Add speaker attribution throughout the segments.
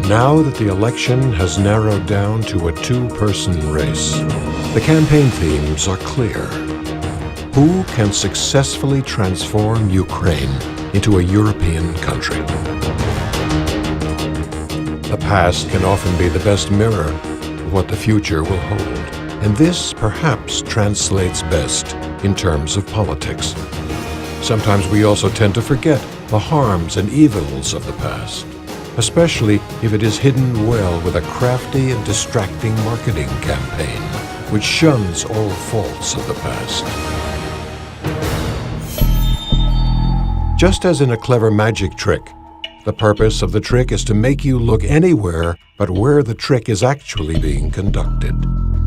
Speaker 1: Now that the election has narrowed down to a two-person race, the campaign themes are clear. Who can successfully transform Ukraine into a European country? The past can often be the best mirror of what the future will hold, and this perhaps translates best in terms of politics. Sometimes we also tend to forget the harms and evils of the past, especially if it is hidden well with a crafty and distracting marketing campaign, which shuns all faults of the past. Just as in a clever magic trick, the purpose of the trick is to make you look anywhere but where the trick is actually being conducted,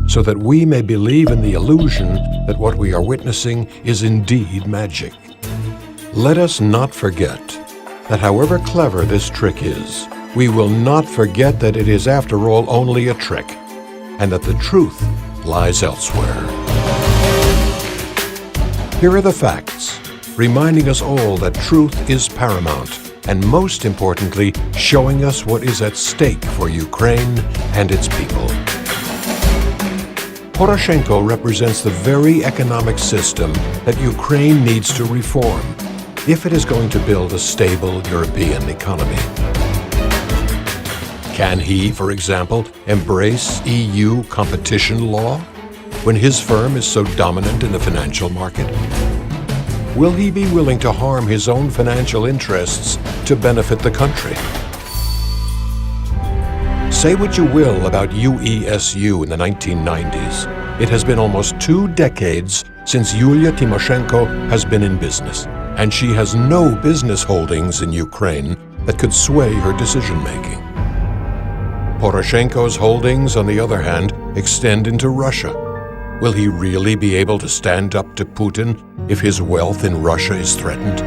Speaker 1: so that we may believe in the illusion that what we are witnessing is indeed magic. Let us not forget that however clever this trick is, we will not forget that it is after all only a trick, and that the truth lies elsewhere. Here are the facts, reminding us all that truth is paramount, and most importantly, showing us what is at stake for Ukraine and its people. Poroshenko represents the very economic system that Ukraine needs to reform if it is going to build a stable European economy. Can he, for example, embrace EU competition law when his firm is so dominant in the financial market? Will he be willing to harm his own financial interests to benefit the country? Say what you will about UESU in the 1990s. It has been almost 2 decades since Yulia Tymoshenko has been in business, and she has no business holdings in Ukraine that could sway her decision-making. Poroshenko's holdings, on the other hand, extend into Russia. Will he really be able to stand up to Putin if his wealth in Russia is threatened?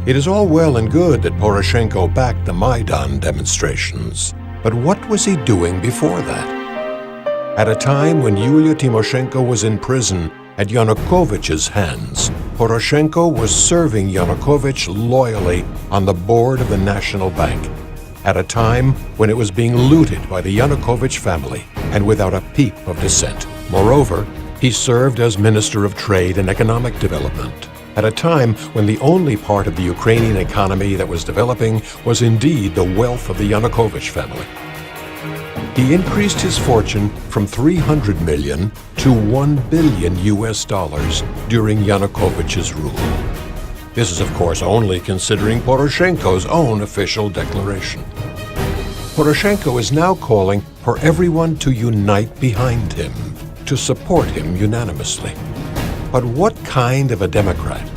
Speaker 1: It is all well and good that Poroshenko backed the Maidan demonstrations, but what was he doing before that? At a time when Yulia Tymoshenko was in prison at Yanukovych's hands, Poroshenko was serving Yanukovych loyally on the board of the National Bank, at a time when it was being looted by the Yanukovych family and without a peep of dissent. Moreover, he served as Minister of Trade and Economic Development, at a time when the only part of the Ukrainian economy that was developing was indeed the wealth of the Yanukovych family. He increased his fortune from $300 million to $1 billion during Yanukovych's rule. This is, of course, only considering Poroshenko's own official declaration. Poroshenko is now calling for everyone to unite behind him, to support him unanimously. But what kind of a Democrat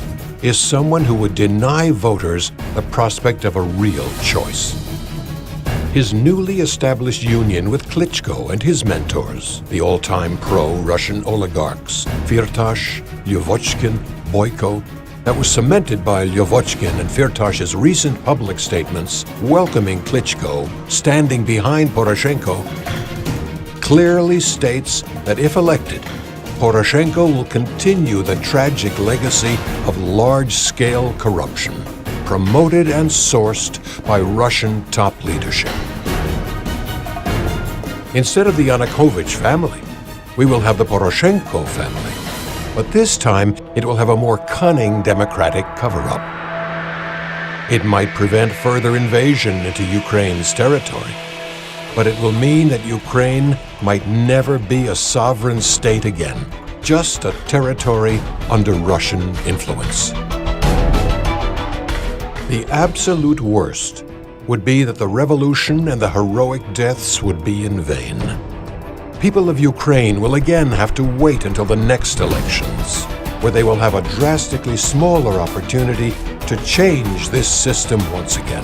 Speaker 1: is someone who would deny voters the prospect of a real choice? His newly established union with Klitschko and his mentors, the all-time pro-Russian oligarchs Firtash, Lyovochkin, Boyko, that was cemented by Lyovochkin and Firtash's recent public statements welcoming Klitschko, standing behind Poroshenko, clearly states that if elected, Poroshenko will continue the tragic legacy of large-scale corruption, promoted and sourced by Russian top leadership. Instead of the Yanukovych family, we will have the Poroshenko family. But this time, it will have a more cunning democratic cover-up. It might prevent further invasion into Ukraine's territory, but it will mean that Ukraine might never be a sovereign state again, just a territory under Russian influence. The absolute worst would be that the revolution and the heroic deaths would be in vain. People of Ukraine will again have to wait until the next elections, where they will have a drastically smaller opportunity to change this system once again.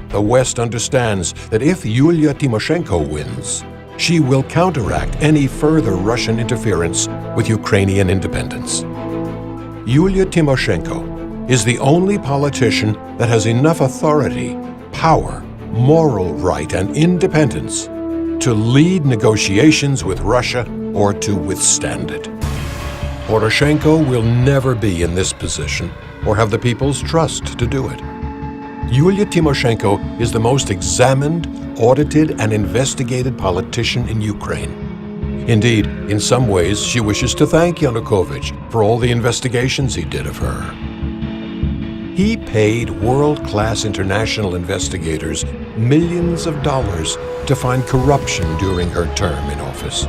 Speaker 1: The West understands that if Yulia Tymoshenko wins, she will counteract any further Russian interference with Ukrainian independence. Yulia Tymoshenko is the only politician that has enough authority, power, moral right, and independence to lead negotiations with Russia or to withstand it. Poroshenko will never be in this position or have the people's trust to do it. Yulia Tymoshenko is the most examined, audited, and investigated politician in Ukraine. Indeed, in some ways, she wishes to thank Yanukovych for all the investigations he did of her. He paid world-class international investigators millions of dollars to find corruption during her term in office.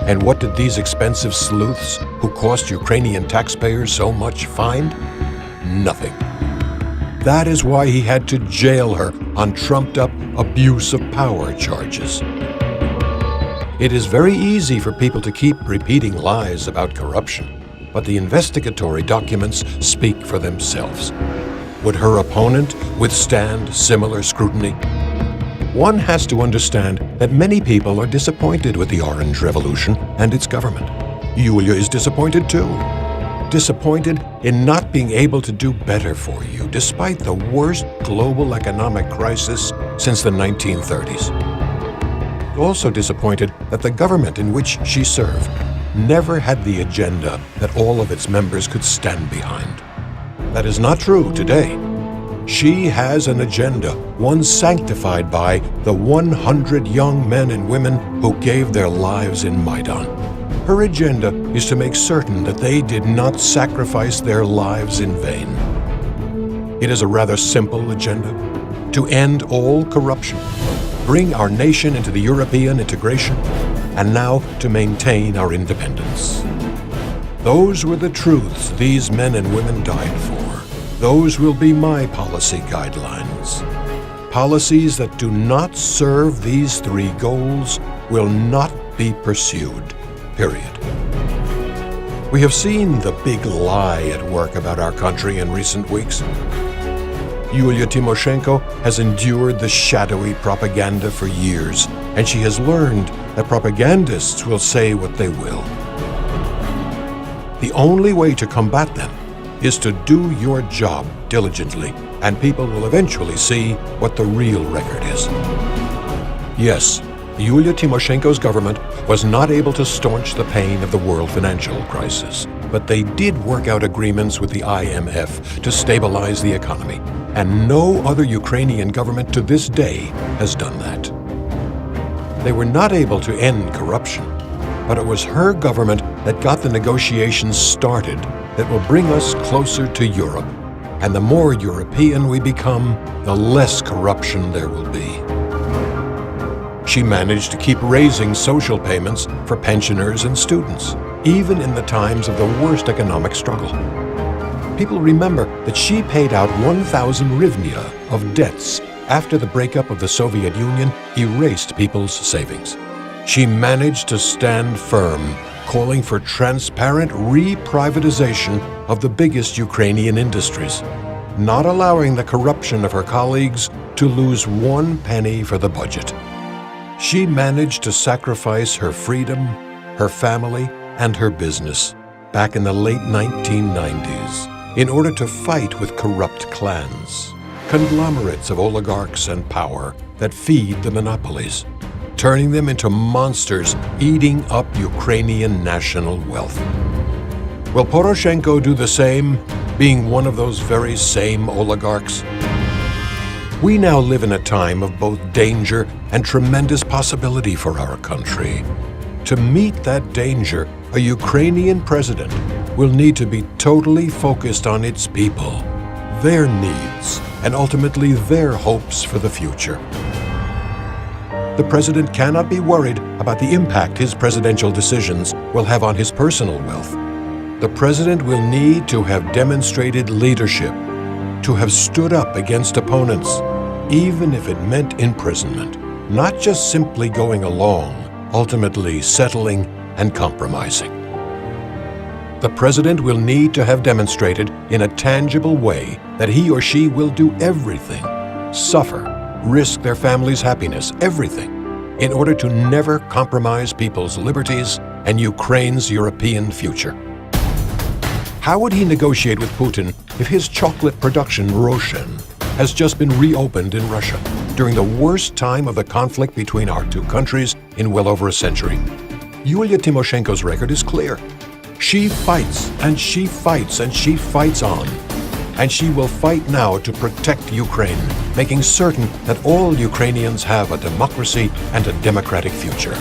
Speaker 1: And what did these expensive sleuths, who cost Ukrainian taxpayers so much, find? Nothing. That is why he had to jail her on trumped-up abuse of power charges. It is very easy for people to keep repeating lies about corruption, but the investigatory documents speak for themselves. Would her opponent withstand similar scrutiny? One has to understand that many people are disappointed with the Orange Revolution and its government. Yulia is disappointed too. Disappointed in not being able to do better for you, despite the worst global economic crisis since the 1930s. Also disappointed that the government in which she served never had the agenda that all of its members could stand behind. That is not true today. She has an agenda, one sanctified by the 100 young men and women who gave their lives in Maidan. Her agenda is to make certain that they did not sacrifice their lives in vain. It is a rather simple agenda: to end all corruption, bring our nation into the European integration, and now to maintain our independence. Those were the truths these men and women died for. Those will be my policy guidelines. Policies that do not serve these three goals will not be pursued. Period. We have seen the big lie at work about our country in recent weeks. Yulia Tymoshenko has endured the shadowy propaganda for years, and she has learned that propagandists will say what they will. The only way to combat them is to do your job diligently, and people will eventually see what the real record is. Yes, Yulia Tymoshenko's government was not able to staunch the pain of the world financial crisis, but they did work out agreements with the IMF to stabilize the economy, and no other Ukrainian government to this day has done that. They were not able to end corruption, but it was her government that got the negotiations started that will bring us closer to Europe. And the more European we become, the less corruption there will be. She managed to keep raising social payments for pensioners and students, even in the times of the worst economic struggle. People remember that she paid out 1,000 hryvnia of debts after the breakup of the Soviet Union erased people's savings. She managed to stand firm, calling for transparent re-privatization of the biggest Ukrainian industries, not allowing the corruption of her colleagues to lose one penny for the budget. She managed to sacrifice her freedom, her family, and her business back in the late 1990s in order to fight with corrupt clans, conglomerates of oligarchs and power that feed the monopolies, turning them into monsters eating up Ukrainian national wealth. Will Poroshenko do the same, being one of those very same oligarchs? We now live in a time of both danger and tremendous possibility for our country. To meet that danger, a Ukrainian president will need to be totally focused on its people, their needs, and ultimately their hopes for the future. The president cannot be worried about the impact his presidential decisions will have on his personal wealth. The president will need to have demonstrated leadership, to have stood up against opponents, even if it meant imprisonment, not just simply going along, ultimately settling and compromising. The president will need to have demonstrated in a tangible way that he or she will do everything, suffer, risk their family's happiness, everything, in order to never compromise people's liberties and Ukraine's European future. How would he negotiate with Putin if his chocolate production Roshen has just been reopened in Russia during the worst time of the conflict between our two countries in well over a century? Yulia Tymoshenko's record is clear. She fights, and she fights, and she fights on. And she will fight now to protect Ukraine, making certain that all Ukrainians have a democracy and a democratic future.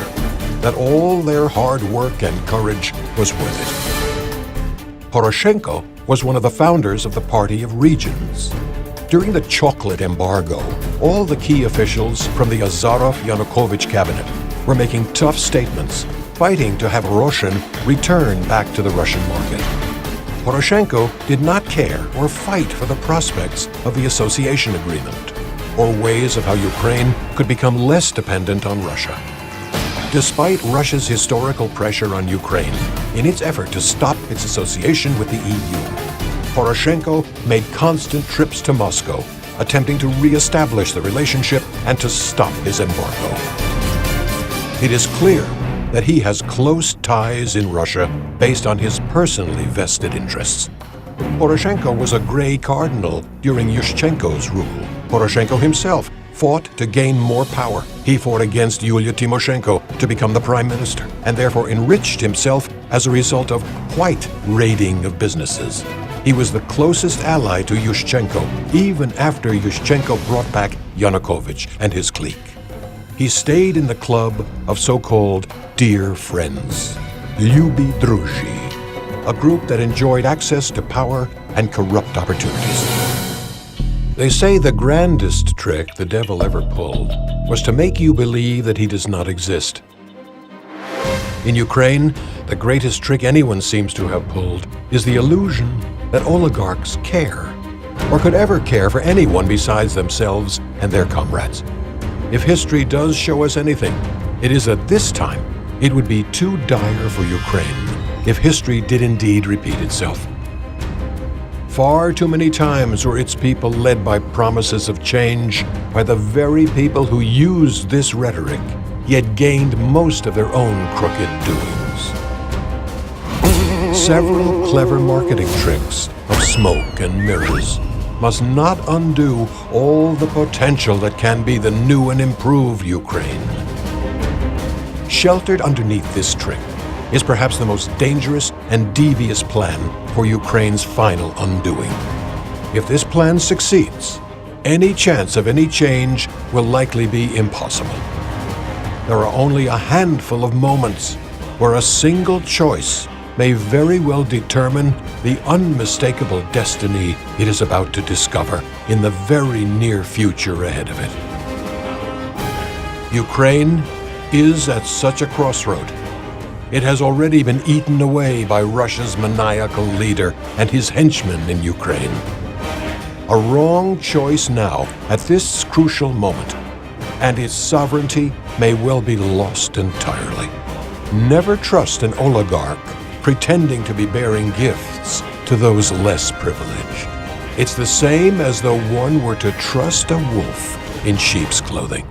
Speaker 1: That all their hard work and courage was worth it. Poroshenko was one of the founders of the Party of Regions. During the chocolate embargo, all the key officials from the Azarov-Yanukovych cabinet were making tough statements, fighting to have Russian return back to the Russian market. Poroshenko did not care or fight for the prospects of the association agreement, or ways of how Ukraine could become less dependent on Russia. Despite Russia's historical pressure on Ukraine in its effort to stop its association with the EU, Poroshenko made constant trips to Moscow, attempting to re-establish the relationship and to stop his embargo. It is clear that he has close ties in Russia based on his personally vested interests. Poroshenko was a gray cardinal during Yushchenko's rule. Poroshenko himself fought to gain more power. He fought against Yulia Tymoshenko to become the prime minister, and therefore enriched himself as a result of white raiding of businesses. He was the closest ally to Yushchenko, even after Yushchenko brought back Yanukovych and his clique. He stayed in the club of so-called dear friends, Lyubi Druzi, a group that enjoyed access to power and corrupt opportunities. They say the grandest trick the devil ever pulled was to make you believe that he does not exist. In Ukraine, the greatest trick anyone seems to have pulled is the illusion that oligarchs care, or could ever care for anyone besides themselves and their comrades. If history does show us anything, it is that this time it would be too dire for Ukraine if history did indeed repeat itself. Far too many times were its people led by promises of change by the very people who used this rhetoric, yet gained most of their own crooked doings. Several clever marketing tricks of smoke and mirrors must not undo all the potential that can be the new and improved Ukraine. Sheltered underneath this trick is perhaps the most dangerous and devious plan for Ukraine's final undoing. If this plan succeeds, any chance of any change will likely be impossible. There are only a handful of moments where a single choice may very well determine the unmistakable destiny it is about to discover in the very near future ahead of it. Ukraine is at such a crossroad. It has already been eaten away by Russia's maniacal leader and his henchmen in Ukraine. A wrong choice now, at this crucial moment, and its sovereignty may well be lost entirely. Never trust an oligarch pretending to be bearing gifts to those less privileged. It's the same as though one were to trust a wolf in sheep's clothing.